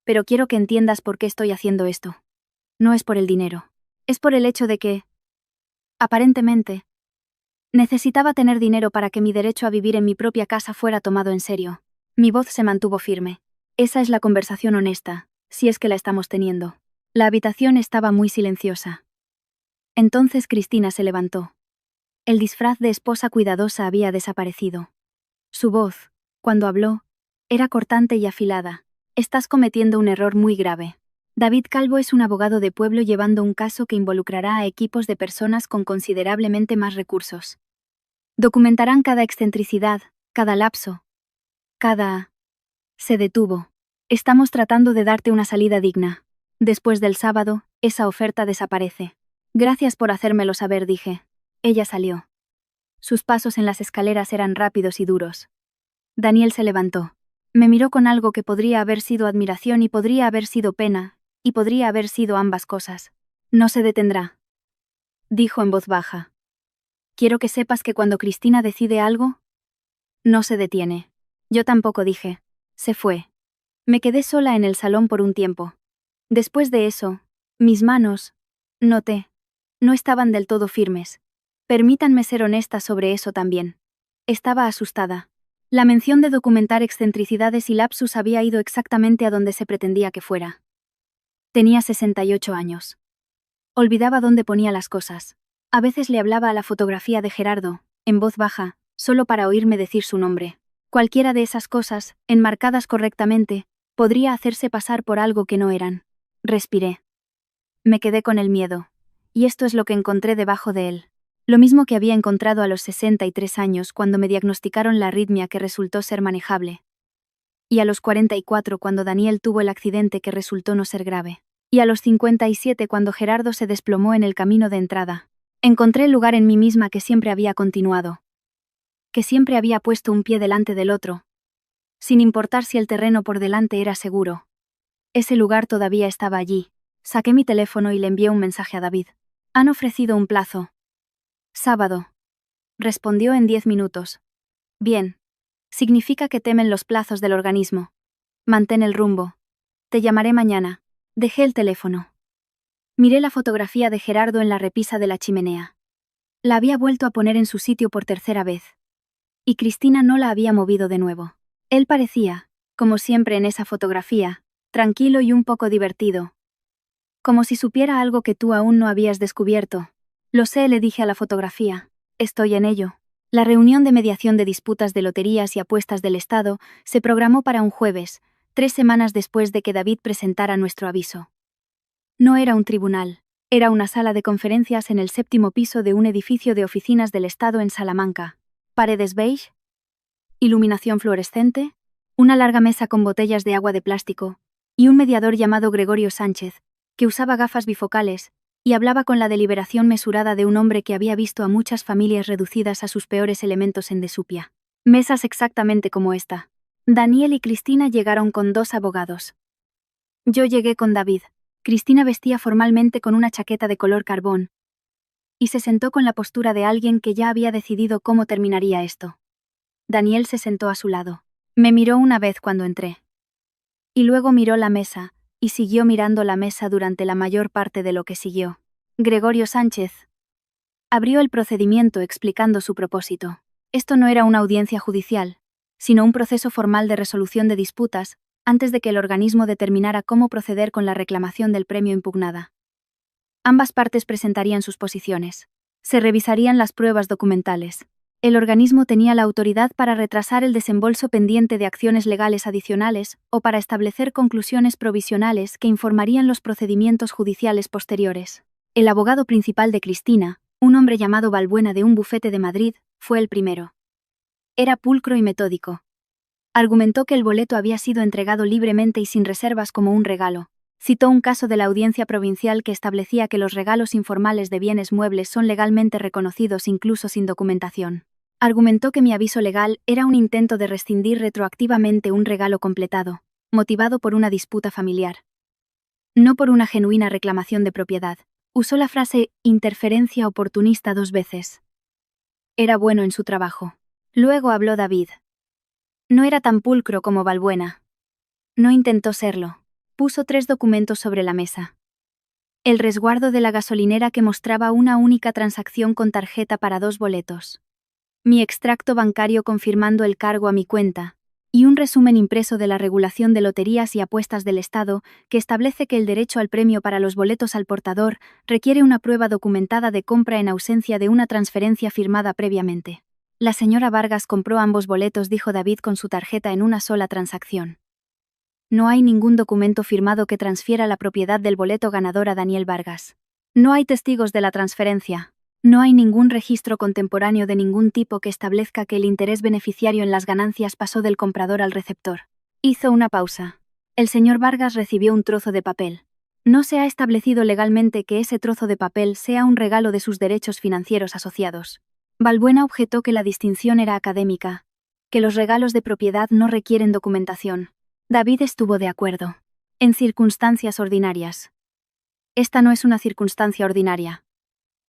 Pero quiero que entiendas por qué estoy haciendo esto. No es por el dinero. Es por el hecho de que, aparentemente, Necesitaba tener dinero para que mi derecho a vivir en mi propia casa fuera tomado en serio. Mi voz se mantuvo firme. Esa es la conversación honesta, si es que la estamos teniendo. La habitación estaba muy silenciosa. Entonces Cristina se levantó. El disfraz de esposa cuidadosa había desaparecido. Su voz, cuando habló, era cortante y afilada. Estás cometiendo un error muy grave. David Calvo es un abogado de pueblo llevando un caso que involucrará a equipos de personas con considerablemente más recursos. Documentarán cada excentricidad, cada lapso, cada... Se detuvo. Estamos tratando de darte una salida digna. Después del sábado, esa oferta desaparece. Gracias por hacérmelo saber, dije. Ella salió. Sus pasos en las escaleras eran rápidos y duros. Daniel se levantó. Me miró con algo que podría haber sido admiración y podría haber sido pena, y podría haber sido ambas cosas. No se detendrá, dijo en voz baja. Quiero que sepas que cuando Cristina decide algo, no se detiene. Yo tampoco, dije. Se fue. Me quedé sola en el salón por un tiempo. Después de eso, mis manos, noté, no estaban del todo firmes. Permítanme ser honesta sobre eso también. Estaba asustada. La mención de documentar excentricidades y lapsus había ido exactamente a donde se pretendía que fuera. Tenía 68 años. Olvidaba dónde ponía las cosas. A veces le hablaba a la fotografía de Gerardo, en voz baja, solo para oírme decir su nombre. Cualquiera de esas cosas, enmarcadas correctamente, podría hacerse pasar por algo que no eran. Respiré. Me quedé con el miedo. Y esto es lo que encontré debajo de él. Lo mismo que había encontrado a los 63 años cuando me diagnosticaron la arritmia que resultó ser manejable. Y a los 44 cuando Daniel tuvo el accidente que resultó no ser grave. Y a los 57 cuando Gerardo se desplomó en el camino de entrada. Encontré el lugar en mí misma que siempre había continuado. Que siempre había puesto un pie delante del otro. Sin importar si el terreno por delante era seguro. Ese lugar todavía estaba allí. Saqué mi teléfono y le envié un mensaje a David. Han ofrecido un plazo. Sábado. Respondió en 10 minutos. Bien. Significa que temen los plazos del organismo. Mantén el rumbo. Te llamaré mañana. Dejé el teléfono. Miré la fotografía de Gerardo en la repisa de la chimenea. La había vuelto a poner en su sitio por tercera vez. Y Cristina no la había movido de nuevo. Él parecía, como siempre en esa fotografía, tranquilo y un poco divertido. Como si supiera algo que tú aún no habías descubierto. Lo sé, le dije a la fotografía. Estoy en ello. La reunión de mediación de disputas de loterías y apuestas del Estado se programó para un jueves, 3 semanas después de que David presentara nuestro aviso. No era un tribunal, era una sala de conferencias en el 7º piso de un edificio de oficinas del Estado en Salamanca. Paredes beige, iluminación fluorescente, una larga mesa con botellas de agua de plástico, y un mediador llamado Gregorio Sánchez, que usaba gafas bifocales, y hablaba con la deliberación mesurada de un hombre que había visto a muchas familias reducidas a sus peores elementos en desupia. Mesas exactamente como esta. Daniel y Cristina llegaron con 2 abogados. Yo llegué con David. Cristina vestía formalmente con una chaqueta de color carbón, y se sentó con la postura de alguien que ya había decidido cómo terminaría esto. Daniel se sentó a su lado. Me miró una vez cuando entré. Y luego miró la mesa, y siguió mirando la mesa durante la mayor parte de lo que siguió. Gregorio Sánchez abrió el procedimiento explicando su propósito. Esto no era una audiencia judicial, sino un proceso formal de resolución de disputas, antes de que el organismo determinara cómo proceder con la reclamación del premio impugnada. Ambas partes presentarían sus posiciones. Se revisarían las pruebas documentales. El organismo tenía la autoridad para retrasar el desembolso pendiente de acciones legales adicionales o para establecer conclusiones provisionales que informarían los procedimientos judiciales posteriores. El abogado principal de Cristina, un hombre llamado Balbuena de un bufete de Madrid, fue el primero. Era pulcro y metódico. Argumentó que el boleto había sido entregado libremente y sin reservas como un regalo. Citó un caso de la audiencia provincial que establecía que los regalos informales de bienes muebles son legalmente reconocidos incluso sin documentación. Argumentó que mi aviso legal era un intento de rescindir retroactivamente un regalo completado, motivado por una disputa familiar. No por una genuina reclamación de propiedad. Usó la frase interferencia oportunista 2 veces. Era bueno en su trabajo. Luego habló David. No era tan pulcro como Balbuena. No intentó serlo. Puso 3 documentos sobre la mesa. El resguardo de la gasolinera que mostraba una única transacción con tarjeta para 2 boletos. mi extracto bancario confirmando el cargo a mi cuenta, y un resumen impreso de la regulación de loterías y apuestas del Estado, que establece que el derecho al premio para los boletos al portador requiere una prueba documentada de compra en ausencia de una transferencia firmada previamente. La señora Vargas compró ambos boletos, dijo David con su tarjeta en una sola transacción. No hay ningún documento firmado que transfiera la propiedad del boleto ganador a Daniel Vargas. No hay testigos de la transferencia. No hay ningún registro contemporáneo de ningún tipo que establezca que el interés beneficiario en las ganancias pasó del comprador al receptor. Hizo una pausa. El señor Vargas recibió un trozo de papel. No se ha establecido legalmente que ese trozo de papel sea un regalo de sus derechos financieros asociados. Balbuena objetó que la distinción era académica, que los regalos de propiedad no requieren documentación. David estuvo de acuerdo. En circunstancias ordinarias. Esta no es una circunstancia ordinaria.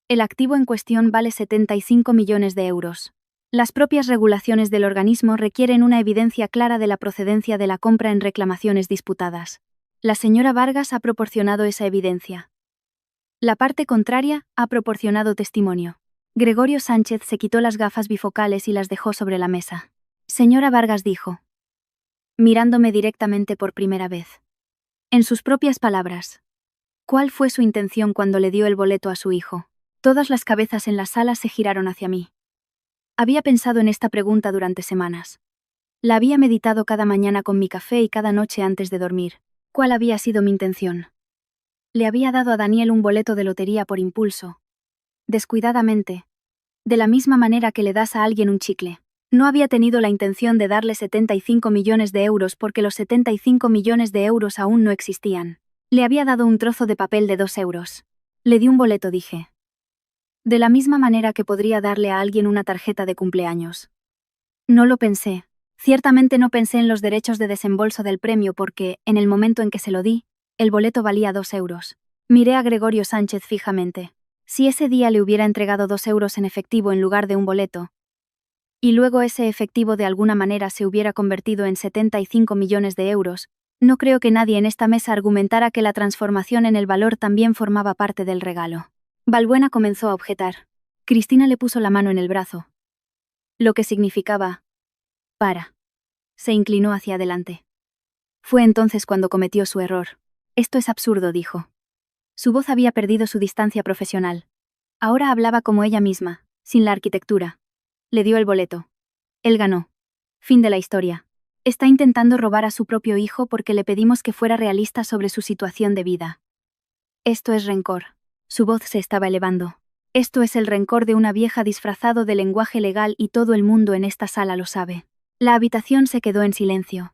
El activo en cuestión vale 75 millones de euros. Las propias regulaciones del organismo requieren una evidencia clara de la procedencia de la compra en reclamaciones disputadas. La señora Vargas ha proporcionado esa evidencia. La parte contraria ha proporcionado testimonio. Gregorio Sánchez se quitó las gafas bifocales y las dejó sobre la mesa. Señora Vargas dijo, mirándome directamente por primera vez. En sus propias palabras. ¿Cuál fue su intención cuando le dio el boleto a su hijo? Todas las cabezas en la sala se giraron hacia mí. Había pensado en esta pregunta durante semanas. La había meditado cada mañana con mi café y cada noche antes de dormir. ¿Cuál había sido mi intención? Le había dado a Daniel un boleto de lotería por impulso. Descuidadamente. De la misma manera que le das a alguien un chicle. No había tenido la intención de darle 75 millones de euros porque los 75 millones de euros aún no existían. Le había dado un trozo de papel de 2 euros. Le di un boleto, dije. De la misma manera que podría darle a alguien una tarjeta de cumpleaños. No lo pensé. Ciertamente no pensé en los derechos de desembolso del premio porque, en el momento en que se lo di, el boleto valía 2 euros. Miré a Gregorio Sánchez fijamente. Si ese día le hubiera entregado 2 euros en efectivo en lugar de un boleto, y luego ese efectivo de alguna manera se hubiera convertido en 75 millones de euros, no creo que nadie en esta mesa argumentara que la transformación en el valor también formaba parte del regalo. Balbuena comenzó a objetar. Cristina le puso la mano en el brazo. Lo que significaba, para. Se inclinó hacia adelante. Fue entonces cuando cometió su error. Esto es absurdo, dijo. Su voz había perdido su distancia profesional. Ahora hablaba como ella misma, sin la arquitectura. Le dio el boleto. Él ganó. Fin de la historia. Está intentando robar a su propio hijo porque le pedimos que fuera realista sobre su situación de vida. Esto es rencor. Su voz se estaba elevando. Esto es el rencor de una vieja disfrazado de lenguaje legal y todo el mundo en esta sala lo sabe. La habitación se quedó en silencio.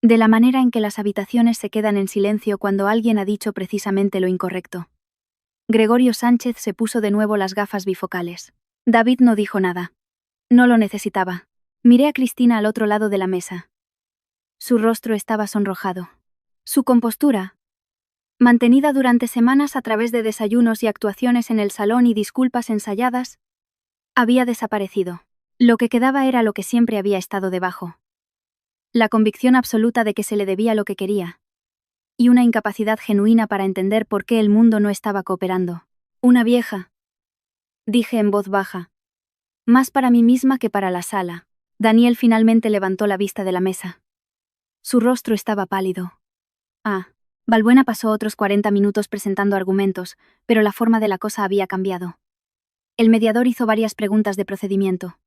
De la manera en que las habitaciones se quedan en silencio cuando alguien ha dicho precisamente lo incorrecto. Gregorio Sánchez se puso de nuevo las gafas bifocales. David no dijo nada. No lo necesitaba. Miré a Cristina al otro lado de la mesa. Su rostro estaba sonrojado. Su compostura, mantenida durante semanas a través de desayunos y actuaciones en el salón y disculpas ensayadas, había desaparecido. Lo que quedaba era lo que siempre había estado debajo. La convicción absoluta de que se le debía lo que quería. Y una incapacidad genuina para entender por qué el mundo no estaba cooperando. Una vieja, dije en voz baja. Más para mí misma que para la sala. Daniel finalmente levantó la vista de la mesa. Su rostro estaba pálido. Balbuena pasó otros 40 minutos presentando argumentos, pero la forma de la cosa había cambiado. El mediador hizo varias preguntas de procedimiento.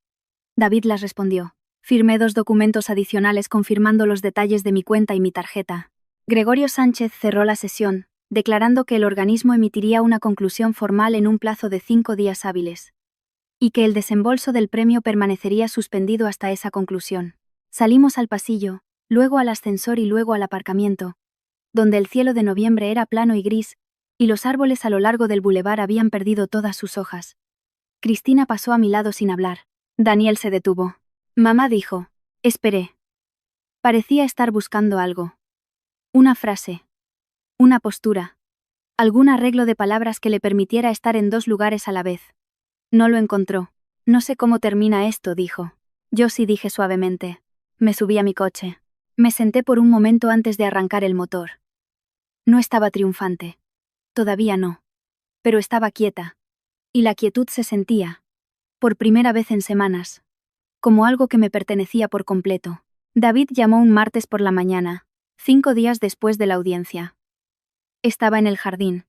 David las respondió. Firmé 2 documentos adicionales confirmando los detalles de mi cuenta y mi tarjeta. Gregorio Sánchez cerró la sesión, declarando que el organismo emitiría una conclusión formal en un plazo de 5 días hábiles. Y que el desembolso del premio permanecería suspendido hasta esa conclusión. Salimos al pasillo, luego al ascensor y luego al aparcamiento, donde el cielo de noviembre era plano y gris, y los árboles a lo largo del bulevar habían perdido todas sus hojas. Cristina pasó a mi lado sin hablar. Daniel se detuvo. Mamá dijo. Esperé. Parecía estar buscando algo. Una frase. Una postura. Algún arreglo de palabras que le permitiera estar en 2 lugares a la vez. No lo encontró. No sé cómo termina esto, dijo. Yo sí, dije suavemente. Me subí a mi coche. Me senté por un momento antes de arrancar el motor. No estaba triunfante. Todavía no. Pero estaba quieta. Y la quietud se sentía. por primera vez en semanas, como algo que me pertenecía por completo. David llamó un martes por la mañana, 5 días después de la audiencia. Estaba en el jardín,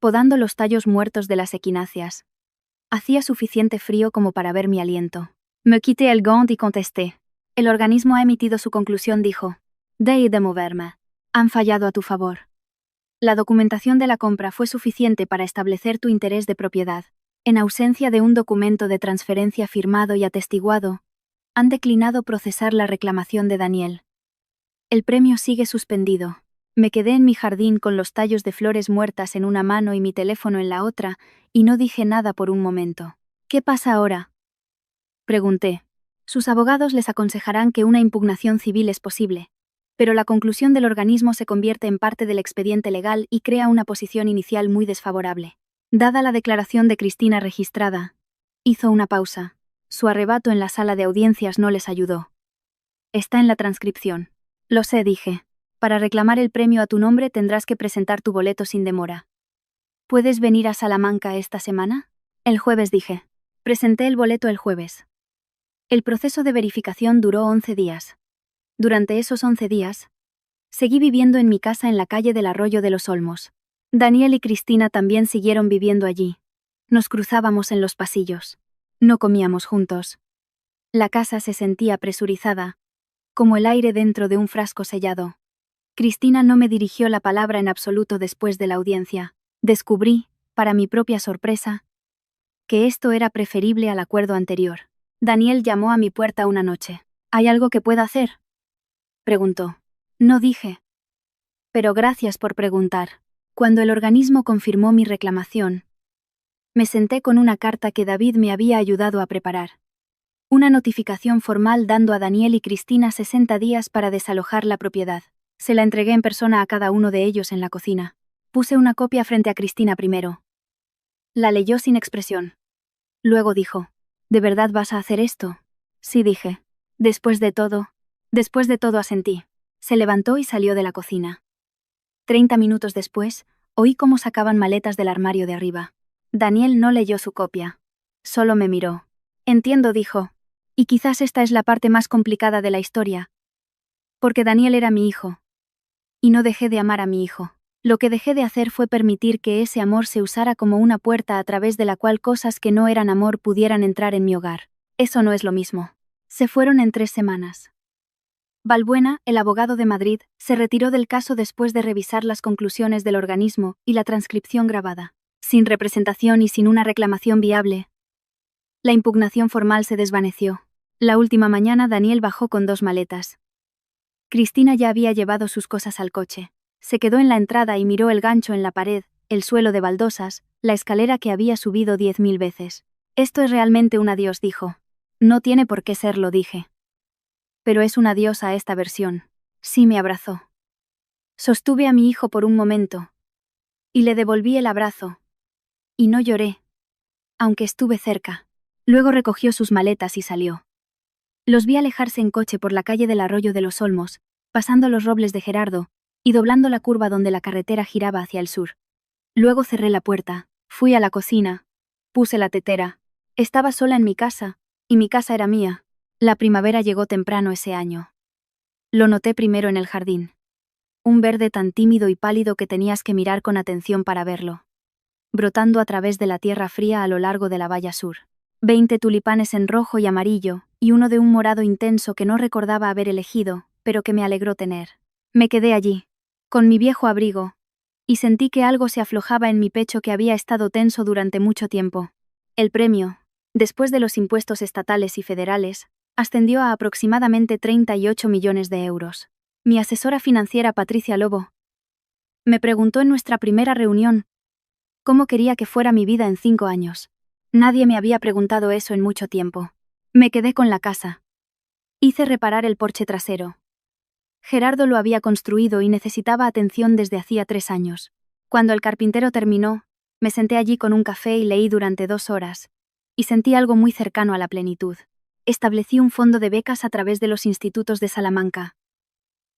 podando los tallos muertos de las equináceas. Hacía suficiente frío como para ver mi aliento. Me quité el gant y contesté. El organismo ha emitido su conclusión, dijo. Deje de moverme. Han fallado a tu favor. La documentación de la compra fue suficiente para establecer tu interés de propiedad. En ausencia de un documento de transferencia firmado y atestiguado, han declinado procesar la reclamación de Daniel. El premio sigue suspendido. Me quedé en mi jardín con los tallos de flores muertas en una mano y mi teléfono en la otra, y no dije nada por un momento. ¿Qué pasa ahora?, pregunté. Sus abogados les aconsejarán que una impugnación civil es posible, pero la conclusión del organismo se convierte en parte del expediente legal y crea una posición inicial muy desfavorable. Dada la declaración de Cristina registrada, hizo una pausa. Su arrebato en la sala de audiencias no les ayudó. Está en la transcripción. Lo sé, dije. Para reclamar el premio a tu nombre tendrás que presentar tu boleto sin demora. ¿Puedes venir a Salamanca esta semana? El jueves, dije. Presenté el boleto el jueves. El proceso de verificación duró 11 días. Durante esos 11 días, seguí viviendo en mi casa en la calle del Arroyo de los Olmos. Daniel y Cristina también siguieron viviendo allí. Nos cruzábamos en los pasillos. No comíamos juntos. La casa se sentía presurizada, como el aire dentro de un frasco sellado. Cristina no me dirigió la palabra en absoluto después de la audiencia. Descubrí, para mi propia sorpresa, que esto era preferible al acuerdo anterior. Daniel llamó a mi puerta una noche. ¿Hay algo que pueda hacer?, preguntó. No, dije. Pero gracias por preguntar. Cuando el organismo confirmó mi reclamación, me senté con una carta que David me había ayudado a preparar. Una notificación formal dando a Daniel y Cristina 60 días para desalojar la propiedad. Se la entregué en persona a cada uno de ellos en la cocina. Puse una copia frente a Cristina primero. La leyó sin expresión. Luego dijo, ¿de verdad vas a hacer esto? Sí, dije. Después de todo asentí. Se levantó y salió de la cocina. 30 minutos después, oí cómo sacaban maletas del armario de arriba. Daniel no leyó su copia. Solo me miró. Entiendo, dijo. Y quizás esta es la parte más complicada de la historia. Porque Daniel era mi hijo. Y no dejé de amar a mi hijo. Lo que dejé de hacer fue permitir que ese amor se usara como una puerta a través de la cual cosas que no eran amor pudieran entrar en mi hogar. Eso no es lo mismo. Se fueron en 3 semanas. Balbuena, el abogado de Madrid, se retiró del caso después de revisar las conclusiones del organismo y la transcripción grabada. Sin representación y sin una reclamación viable, la impugnación formal se desvaneció. La última mañana Daniel bajó con 2 maletas. Cristina ya había llevado sus cosas al coche. Se quedó en la entrada y miró el gancho en la pared, el suelo de baldosas, la escalera que había subido 10.000 veces. Esto es realmente un adiós, dijo. No tiene por qué serlo, dije. Pero es un adiós a esta versión. Sí, me abrazó. Sostuve a mi hijo por un momento. Y le devolví el abrazo. Y no lloré. Aunque estuve cerca. Luego recogió sus maletas y salió. Los vi alejarse en coche por la calle del Arroyo de los Olmos, pasando los robles de Gerardo, y doblando la curva donde la carretera giraba hacia el sur. Luego cerré la puerta, fui a la cocina, puse la tetera. Estaba sola en mi casa, y mi casa era mía. La primavera llegó temprano ese año. Lo noté primero en el jardín. Un verde tan tímido y pálido que tenías que mirar con atención para verlo. Brotando a través de la tierra fría a lo largo de la valla sur. 20 tulipanes en rojo y amarillo, y uno de un morado intenso que no recordaba haber elegido, pero que me alegró tener. Me quedé allí, con mi viejo abrigo, y sentí que algo se aflojaba en mi pecho que había estado tenso durante mucho tiempo. El premio, después de los impuestos estatales y federales, ascendió a aproximadamente 38 millones de euros. Mi asesora financiera Patricia Lobo me preguntó en nuestra primera reunión cómo quería que fuera mi vida en 5 años. Nadie me había preguntado eso en mucho tiempo. Me quedé con la casa. Hice reparar el porche trasero. Gerardo lo había construido y necesitaba atención desde hacía 3 años. Cuando el carpintero terminó, me senté allí con un café y leí durante 2 horas, y sentí algo muy cercano a la plenitud. Establecí un fondo de becas a través de los institutos de Salamanca.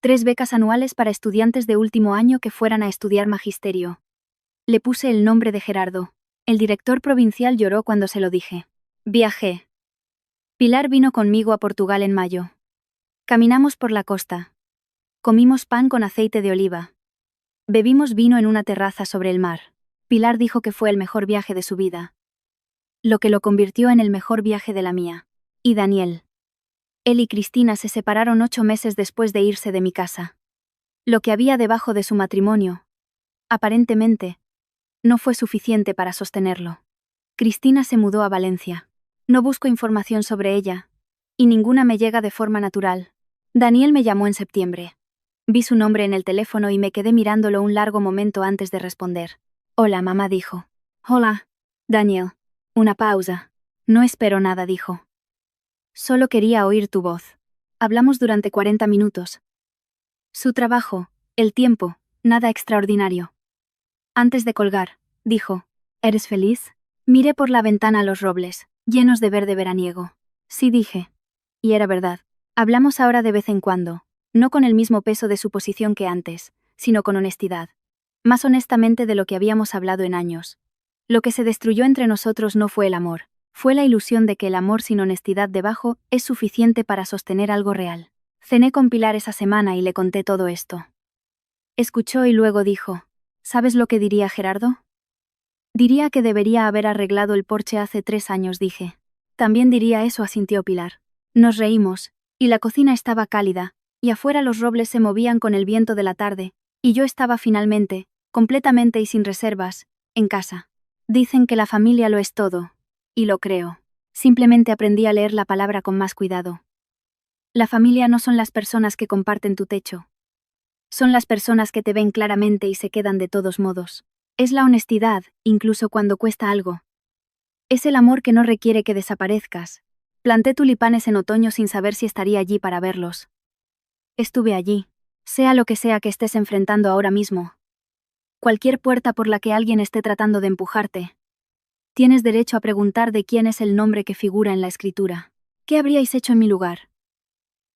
3 becas anuales para estudiantes de último año que fueran a estudiar magisterio. Le puse el nombre de Gerardo. El director provincial lloró cuando se lo dije. Viajé. Pilar vino conmigo a Portugal en mayo. Caminamos por la costa. Comimos pan con aceite de oliva. Bebimos vino en una terraza sobre el mar. Pilar dijo que fue el mejor viaje de su vida. Lo que lo convirtió en el mejor viaje de la mía. Y Daniel. Él y Cristina se separaron 8 meses después de irse de mi casa. Lo que había debajo de su matrimonio, aparentemente, no fue suficiente para sostenerlo. Cristina se mudó a Valencia. No busco información sobre ella, y ninguna me llega de forma natural. Daniel me llamó en septiembre. Vi su nombre en el teléfono y me quedé mirándolo un largo momento antes de responder. Hola, mamá dijo. Hola, Daniel. Una pausa. No espero nada, dijo. Solo quería oír tu voz. Hablamos durante 40 minutos. Su trabajo, el tiempo, nada extraordinario. Antes de colgar, dijo, ¿eres feliz? Miré por la ventana los robles, llenos de verde veraniego. Sí, dije. Y era verdad. Hablamos ahora de vez en cuando, no con el mismo peso de suposición que antes, sino con honestidad. Más honestamente de lo que habíamos hablado en años. Lo que se destruyó entre nosotros no fue el amor, fue la ilusión de que el amor sin honestidad debajo es suficiente para sostener algo real. Cené con Pilar esa semana y le conté todo esto. Escuchó y luego dijo, ¿sabes lo que diría Gerardo? Diría que debería haber arreglado el porche hace 3 años, dije. También diría eso, asintió Pilar. Nos reímos, y la cocina estaba cálida, y afuera los robles se movían con el viento de la tarde, y yo estaba finalmente, completamente y sin reservas, en casa. Dicen que la familia lo es todo, y lo creo. Simplemente aprendí a leer la palabra con más cuidado. La familia no son las personas que comparten tu techo. Son las personas que te ven claramente y se quedan de todos modos. Es la honestidad, incluso cuando cuesta algo. Es el amor que no requiere que desaparezcas. Planté tulipanes en otoño sin saber si estaría allí para verlos. Estuve allí, sea lo que sea que estés enfrentando ahora mismo. Cualquier puerta por la que alguien esté tratando de empujarte. Tienes derecho a preguntar de quién es el nombre que figura en la escritura. ¿Qué habríais hecho en mi lugar?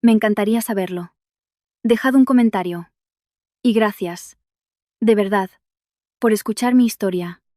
Me encantaría saberlo. Dejad un comentario. Y gracias. De verdad. Por escuchar mi historia.